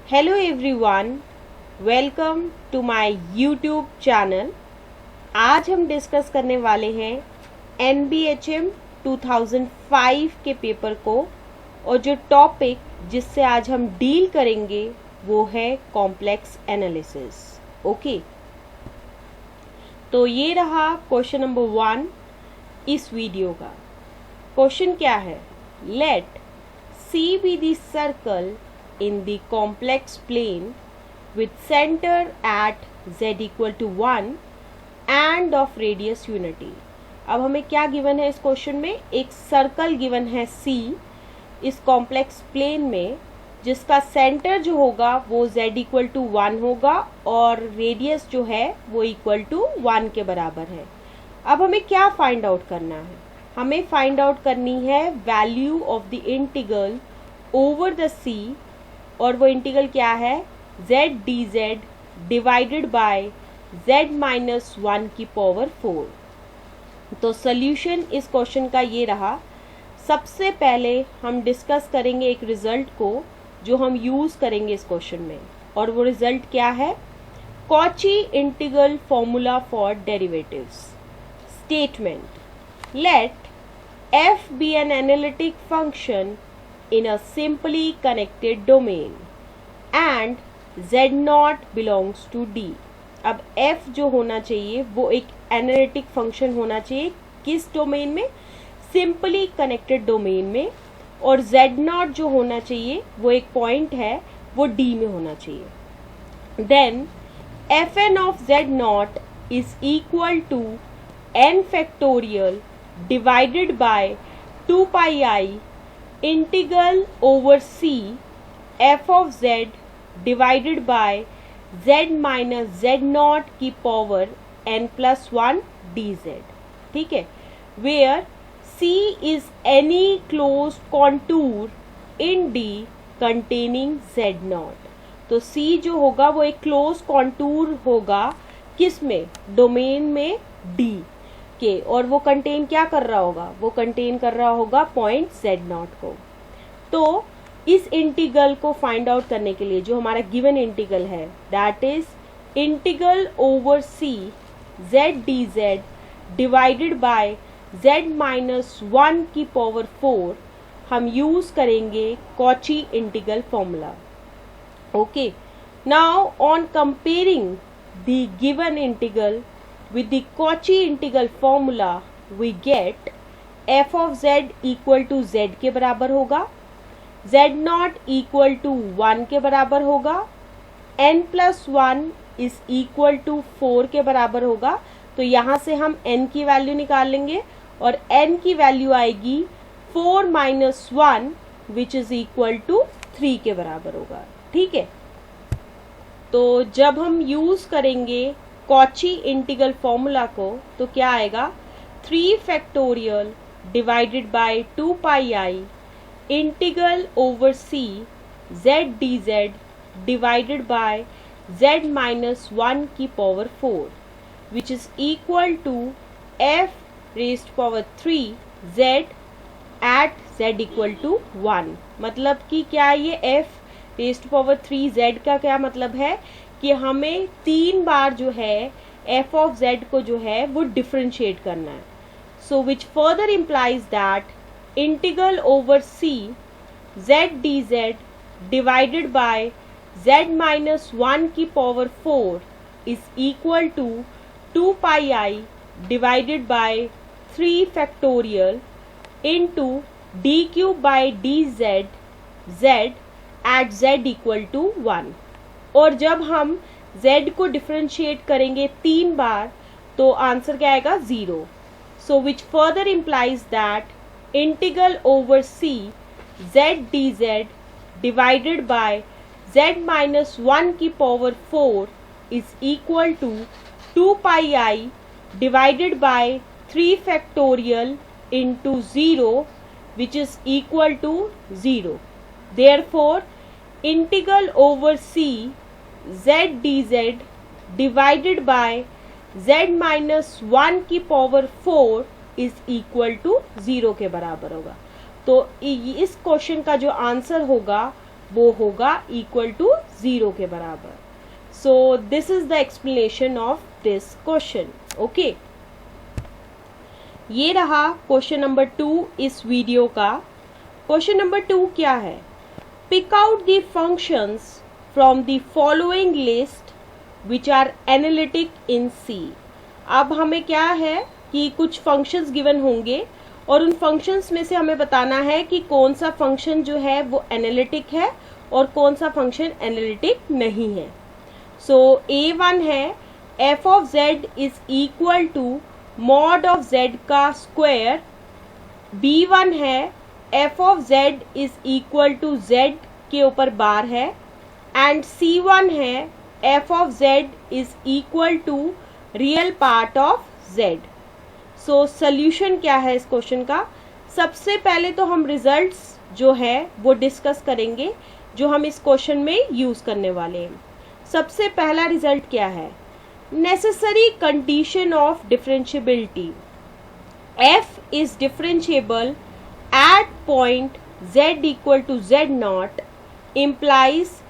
Hello everyone, welcome to my YouTube channel. आज हम discuss करने वाले हैं NBHM 2005 के पेपर को, और जो टॉपिक जिससे आज हम डील करेंगे वो है कॉम्प्लेक्स एनालिसिस। ओके, तो ये रहा क्वेश्चन नंबर 1 इस वीडियो का। क्वेश्चन क्या है? Let C be the circle in the complex plane with center at z equal to 1 and of radius unity। अब हमें क्या गिवन है इस क्वेश्चन में? एक सर्कल गिवन है C इस कॉम्प्लेक्स प्लेन में, जिसका सेंटर जो होगा वो z इक्वल टू 1 होगा और रेडियस जो है वो इक्वल टू 1 के बराबर है। अब हमें क्या फाइंड आउट करना है? हमें फाइंड आउट करनी है value of the integral over the C, और वो इंटीग्रल क्या है? z dz divided by z minus 1 की पावर 4। तो सॉल्यूशन इस क्वेश्चन का ये रहा। सबसे पहले हम डिस्कस करेंगे एक रिजल्ट को जो हम यूज करेंगे इस क्वेश्चन में, और वो रिजल्ट क्या है? Cauchy integral formula for derivatives. Statement: let f be an analytic function in a simply connected domain and z naught belongs to D। अब f जो होना चाहिए वो एक एनालिटिक फंक्शन होना चाहिए किस डोमेन में? सिंपली कनेक्टेड डोमेन में। और z नॉट जो होना चाहिए वो एक पॉइंट है, वो D में होना चाहिए। Then fn of z not is equal to n factorial divided by 2 pi i integral over C f of z divided by z minus z not की पावर n प्लस 1 dz। ठीक है, where C is any close contour in D containing z not. तो C जो होगा वो एक close contour होगा किस में? डोमेन में D के, और वो कंटेन क्या कर रहा होगा? वो कंटेन कर रहा होगा पॉइंट z नॉट को। तो इस इंटीग्रल को फाइंड आउट करने के लिए जो हमारा गिवन इंटीग्रल है, that is integral over C z dz divided by z minus 1 की पावर 4, हम यूज करेंगे Cauchy integral formula. Okay, now on comparing the given integral with the Cauchy integral formula we get f of z equal to z के बराबर होगा, z not equal to 1 के बराबर होगा, n plus 1 is equal to 4 के बराबर होगा। तो यहाँ से हम n की वैल्यू निकाल लेंगे और n की वैल्यू आएगी 4 minus 1 which is equal to 3 के बराबर होगा। ठीक है, तो जब हम यूज करेंगे कॉची इंटीग्रल फॉर्मूला को तो क्या आएगा? 3 factorial divided by 2 pi i integral over C z dz divided by z minus 1 की power 4 which is equal to f raised power 3 z at z equal to 1। मतलब कि क्या ये f रेज्ड पावर 3 z का क्या मतलब है? कि हमें 3 बार जो है f ऑफ z को जो है वो डिफरेंशिएट करना है। So which further implies that integral over C z dz divided by z minus 1 की power 4 is equal to 2 pi i divided by 3 factorial into d cube by dz z at z equal to 1। और जब हम z को differentiate करेंगे 3 बार तो answer क्या आएगा? 0। So which further implies that integral over C z dz divided by z minus 1 की power 4 is equal to 2 pi i divided by 3 factorial into 0 which is equal to 0। Therefore integral over C z dz divided by z minus 1 की power 4 is equal to 0 के बराबर होगा। तो इस question का जो answer होगा वो होगा इक्वल टू 0 के बराबर. So this is the explanation of this question. Okay. ये रहा क्वेश्चन नंबर 2 इस वीडियो का. क्वेश्चन नंबर 2 क्या है? Pick out the functions from the following list which are analytic in C. अब हमें क्या है कि कुछ फंक्शंस गिवन होंगे और उन फंक्शंस में से हमें बताना है कि कौन सा फंक्शन जो है वो एनालिटिक है और कौन सा फंक्शन एनालिटिक नहीं है. सो A1 है f of z is equal to mod of z का स्क्वायर. B1 है f of z is equal to z के ऊपर बार है. एंड C1 है f of z is equal to real part of z. So solution क्या है इस question का? सबसे पहले तो हम रिजल्ट्स जो है वो डिस्कस करेंगे जो हम इस क्वेश्चन में यूज करने वाले हैं. सबसे पहला रिजल्ट क्या है? Necessary condition of differentiability. f is differentiable at point z equal to z not implies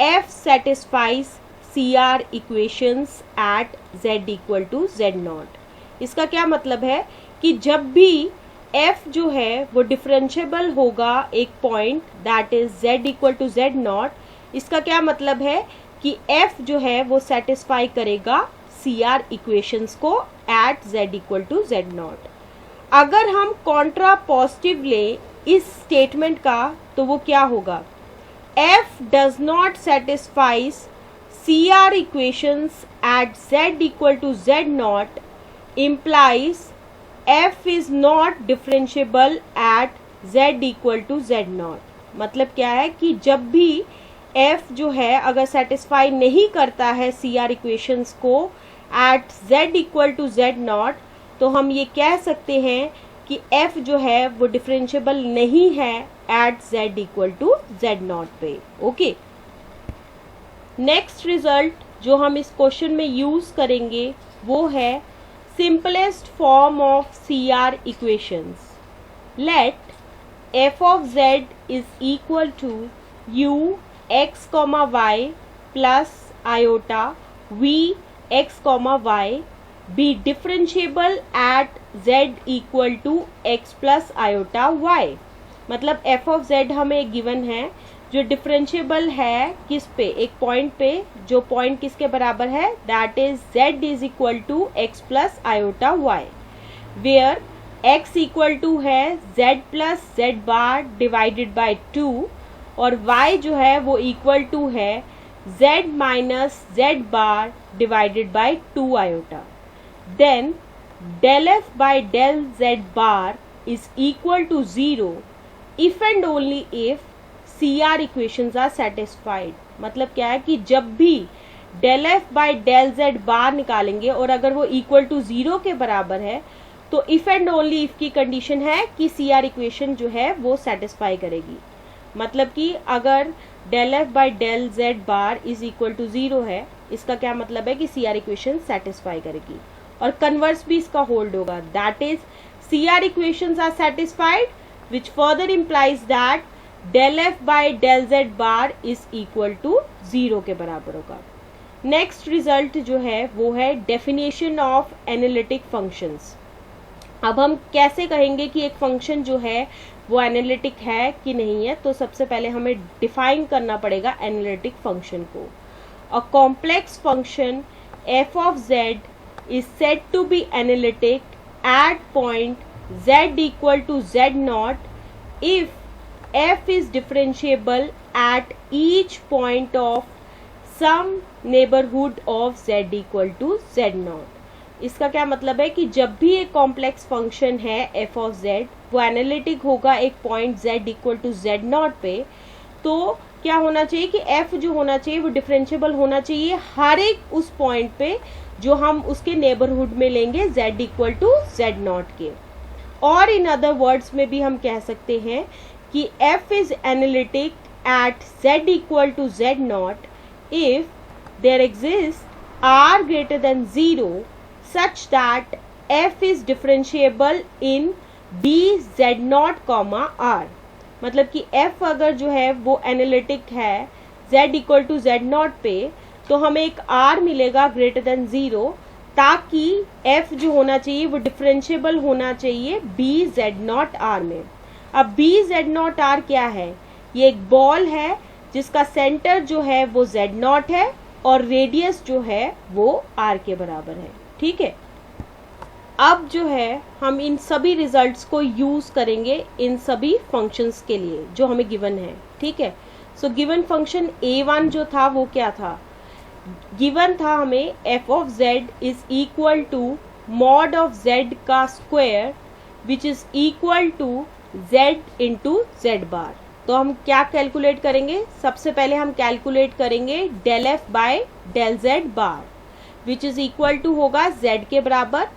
f satisfies CR equations at z equal to z not. इसका क्या मतलब है कि जब भी f जो है वो डिफरेंशिएबल होगा एक point that is z equal to z not, इसका क्या मतलब है कि f जो है वो सेटिस्फाई करेगा CR इक्वेशंस को at z equal to z not. अगर हम कॉन्ट्रा पॉजिटिव ले इस स्टेटमेंट का तो वो क्या होगा? f does not satisfies CR equations at z equal to z not implies f is not differentiable at z equal to z naught. मतलब क्या है कि जब भी f जो है अगर सेटिस्फाई नहीं करता है CR इक्वेशंस को at z equal to z naught, तो हम ये कह सकते हैं कि f जो है वो डिफरेंशिएबल नहीं है at z equal to z naught पे. ओके. नेक्स्ट रिजल्ट जो हम इस क्वेश्चन में यूज करेंगे वो है simplest form of CR equations. Let f of z is equal to u x comma y plus iota v x comma y be differentiable at z equal to x plus iota y. मतलब f of z हमें given है जो differentiable है किस पे? एक point पे. जो पॉइंट किसके बराबर है? That is z is equal to x plus iota y, where x equal to है z plus z bar divided by 2 और y जो है वो इक्वल टू है z minus z bar divided by 2 iota. Then del f by del z bar is equal to 0 if and only if CR equations are satisfied. मतलब क्या है कि जब भी del f by del z bar निकालेंगे और अगर वो इक्वल टू 0 के बराबर है तो इफ एंड ओनली इफ की कंडीशन है कि CR इक्वेशन जो है वो सेटिस्फाई करेगी. मतलब कि अगर del f by del z bar is equal to 0 है, इसका क्या मतलब है कि CR इक्वेशन सेटिस्फाई करेगी. और कन्वर्स भी इसका होल्ड होगा, that is CR equations are satisfied which further implies that del f by del z bar is equal to 0 के बराबर होगा. नेक्स्ट रिजल्ट जो है वो है डेफिनेशन ऑफ एनालिटिक फंक्शंस. अब हम कैसे कहेंगे कि एक फंक्शन जो है वो एनालिटिक है कि नहीं है? तो सबसे पहले हमें डिफाइन करना पड़ेगा एनालिटिक फंक्शन को. A complex function f of z is said to be analytic at point z equal to z not if f is differentiable at each point of some neighborhood of z equal to z naught. इसका क्या मतलब है कि जब भी एक complex function है f of z वो एनालिटिक होगा एक point z equal to z naught पे, तो क्या होना चाहिए कि f जो होना चाहिए वो डिफरेंशिएबल होना चाहिए हर एक उस पॉइंट पे जो हम उसके नेबरहुड में लेंगे z equal to z naught के. और इन अदर वर्ड्स में भी हम कह सकते हैं कि f is analytic at z equal to z naught if there exists r greater than 0 such that f is differentiable in b z naught comma r. मतलब कि f अगर जो है वो एनालिटिक है z इक्वल टू z0 पे, तो हमें एक r मिलेगा ग्रेटर देन 0, ताकि f जो होना चाहिए वो डिफरेंशिएबल होना चाहिए b z0 r में। अब b z0 r क्या है? ये एक बॉल है जिसका सेंटर जो है वो z0 है और रेडियस जो है वो r के बराबर है। ठीक है, अब जो है हम इन सभी रिजल्ट्स को यूज करेंगे इन सभी फंक्शंस के लिए जो हमें गिवन है। ठीक है, सो गिवन फंक्शन a1 जो था वो क्या था? गिवन था हमें f of z is equal to mod of z का square which is equal to z into z bar. तो हम क्या कैलकुलेट करेंगे? सबसे पहले हम कैलकुलेट करेंगे del f by del z bar which is equal to होगा z के बराबर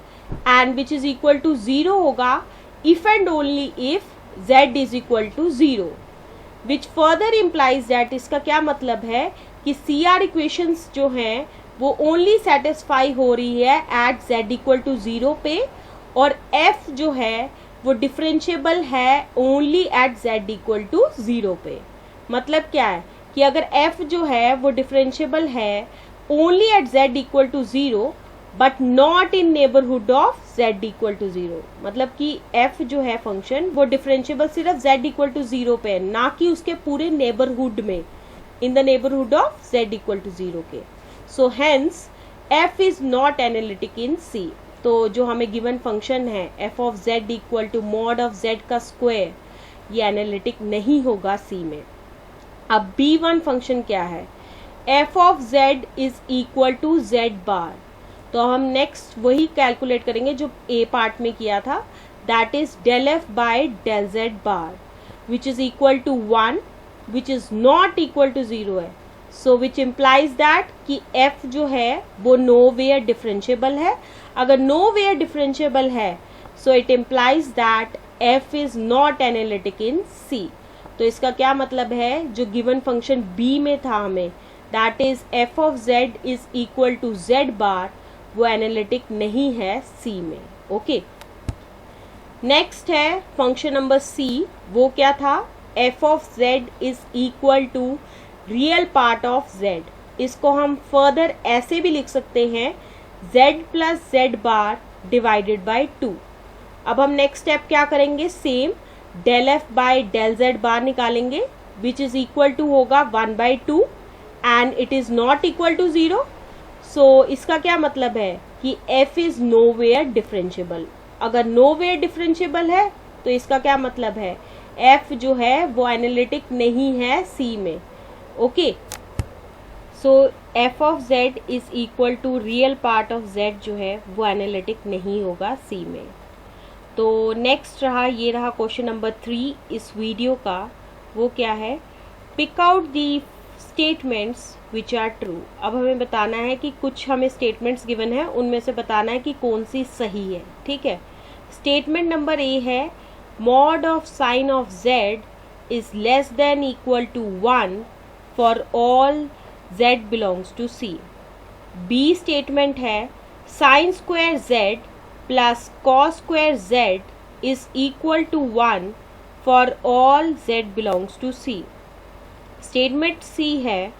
and which is equal to 0 होगा if and only if z is equal to 0, which further implies that, इसका क्या मतलब है कि CR इक्वेशंस जो हैं वो ओनली सेटिस्फाई हो रही है एट z इक्वल टू 0 पे, और f जो है वो डिफरेंशिएबल है only at z equal to 0 पे। मतलब क्या है कि अगर f जो है वो डिफरेंशिएबल है only at z equal to 0 but not in neighbourhood of z equal to 0, मतलब कि f जो है फंक्शन वो डिफरेंशिएबल सिर्फ z इक्वल टू 0 पे है, ना कि उसके पूरे नेबरहुड में, in the neighbourhood of z equal to 0 के। So hence f is not analytic in C। तो जो हमें गिवन फंक्शन है f of z equal to mod of z का स्क्वायर, ये एनालिटिक नहीं होगा C में। अब b1 फंक्शन क्या है? f of z is equal to z bar. तो हम नेक्स्ट वही कैलकुलेट करेंगे जो a पार्ट में किया था, that is del f by del z bar which is equal to 1 which is not equal to 0 है। सो विच इम्प्लाइज दैट कि f जो है वो नोवेयर डिफरेंशिएबल है। अगर नोवेयर डिफरेंशिएबल है so it implies that f is not analytic in C। तो इसका क्या मतलब है? जो गिवन फंक्शन b में था हमें, that is f of z is equal to z bar, वो एनालिटिक नहीं है C में। ओके, नेक्स्ट है फंक्शन नंबर C। वो क्या था? f of z is equal to real part of z। इसको हम फर्दर ऐसे भी लिख सकते हैं z plus z bar divided by 2। अब हम नेक्स्ट स्टेप क्या करेंगे? Same del f by del z bar निकालेंगे विच इज इक्वल टू होगा 1/2 and it is not equal to 0। So इसका क्या मतलब है कि f इज नोवेयर डिफरेंशिएबल। अगर नोवेयर डिफरेंशिएबल है तो इसका क्या मतलब है? f जो है वो एनालिटिक नहीं है C में। Okay, so f of z is equal to real part of z जो है वो एनालिटिक नहीं होगा C में। तो नेक्स्ट रहा, ये रहा क्वेश्चन नंबर 3 इस वीडियो का। वो क्या है? Pick out the statements which are true. अब हमें बताना है कि कुछ हमें स्टेटमेंट्स गिवन है, उनमें से बताना है कि कौन सी सही है। ठीक है, स्टेटमेंट नंबर A है mod of sine of z is less than equal to 1 for all z belongs to C। B statement है sine square z plus cos square z is equal to 1 for all z belongs to C। Statement C है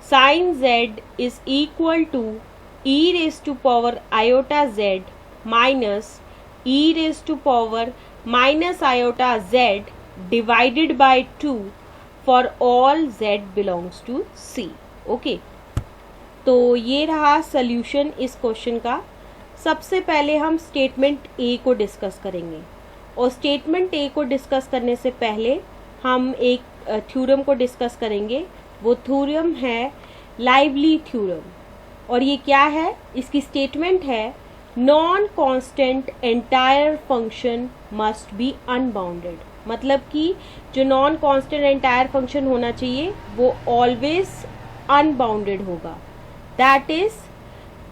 sine z is equal to e raise to power iota z minus e raise to power minus iota z divided by 2 for all z belongs to C। ओके, तो ये रहा solution इस question का। सबसे पहले हम स्टेटमेंट A को डिस्कस करेंगे, और स्टेटमेंट A को डिस्कस करने से पहले हम एक थ्योरम को डिस्कस करेंगे। वो थ्योरम है लाइवली थ्योरम, और ये क्या है? इसकी स्टेटमेंट है non constant entire function must be unbounded. मतलब कि जो नॉन कांस्टेंट एंटायर फंक्शन होना चाहिए वो ऑलवेज अनबाउंडेड होगा। That is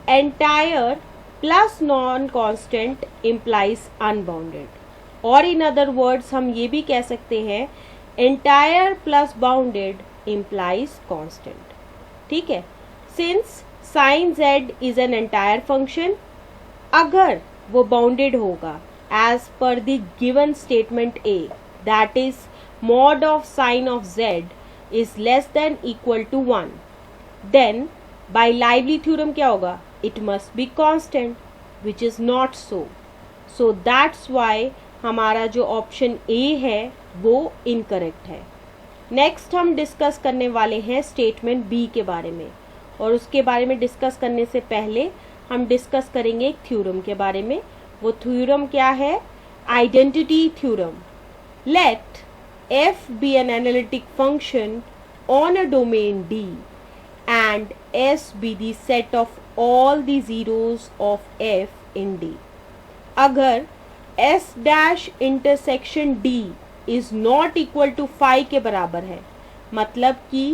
entire plus non constant implies unbounded, और इन अदर वर्ड्स हम ये भी कह सकते हैं entire plus bounded implies constant. ठीक है, since sine z is an entire function, अगर वो बाउंडेड होगा as per the given statement A, that is mod of sine of z is less than equal to 1, then by Liouville theorem क्या होगा, it must be constant, which is not so. So that's why हमारा जो option A है वो incorrect है. Next हम discuss करने वाले हैं स्टेटमेंट बी के बारे में, और उसके बारे में डिस्कस करने से पहले हम डिस्कस करेंगे एक थ्योरम के बारे में. वो थ्योरम क्या है, identity theorem. Let f be an analytic function on a domain D and S be the set of all the zeros of f in D. अगर S dash intersection D is not equal to 5 के बराबर है, मतलब कि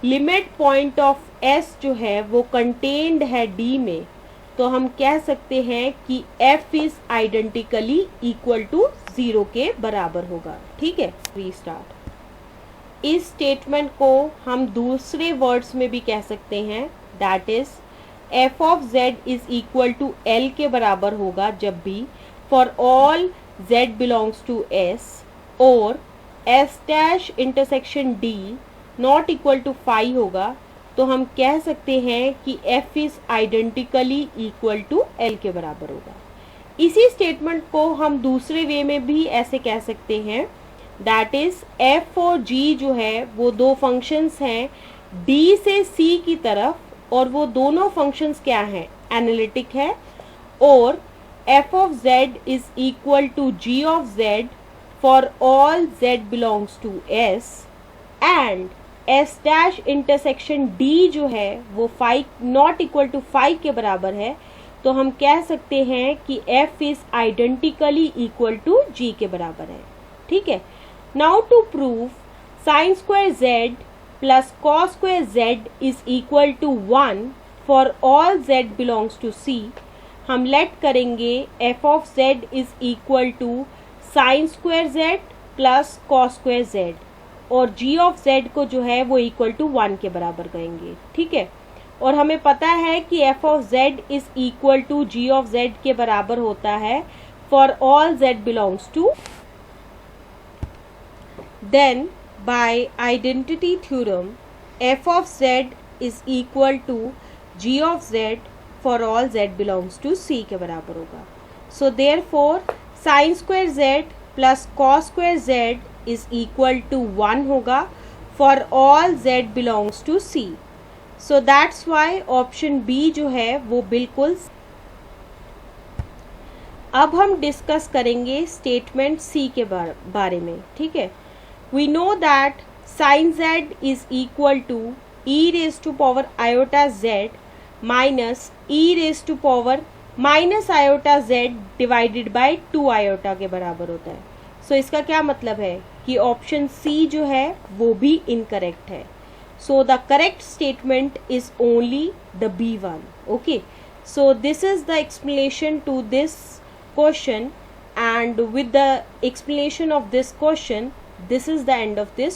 limit point of S जो है वो contained है D में, तो हम कह सकते हैं कि f is identically equal to 0 के बराबर होगा. ठीक है, रीस्टार्ट. इस स्टेटमेंट को हम दूसरे वर्ड्स में भी कह सकते हैं, that is f of z is equal to l के बराबर होगा जब भी for all z belongs to s, और s dash intersection d not equal to 5 होगा, तो हम कह सकते हैं कि f is identically equal to l के बराबर होगा. इसी स्टेटमेंट को हम दूसरे वे में भी ऐसे कह सकते हैं, दैट इज f और g जो है वो दो फंक्शंस हैं d से c की तरफ, और वो दोनों फंक्शंस क्या हैं, एनालिटिक है, और f of z is equal to g of z for all z belongs to s, and s dash intersection d जो है वो 5 नॉट इक्वल टू 5 के बराबर है, तो हम कह सकते हैं कि f is identically equal to g के बराबर है. ठीक है, now to prove sine square z plus cos square z is equal to 1 for all z belongs to c, हम लेट करेंगे f of z is equal to sine square z plus cos square z, और g of z को जो है वो equal to 1 के बराबर करेंगे. ठीक है, और हमें पता है कि f of z is equal to g of z के बराबर होता है for all z belongs to. Then by identity theorem f of z is equal to g of z for all z belongs to c के बराबर होगा. So therefore sine square z plus cos square z is equal to 1 होगा for all z belongs to c. So that's why option B जो है वो बिल्कुल. अब हम डिस्कस करेंगे स्टेटमेंट सी के बारे में. ठीक है, we know that sine z is equal to e raise to power iota z minus e raise to power minus iota z divided by 2 iota के बराबर होता है. सो इसका क्या मतलब है कि ऑप्शन सी जो है वो भी इनकरेक्ट है. So the correct statement is only the B1. Okay, so this is the explanation to this question, and with the explanation of this question, this is the end of this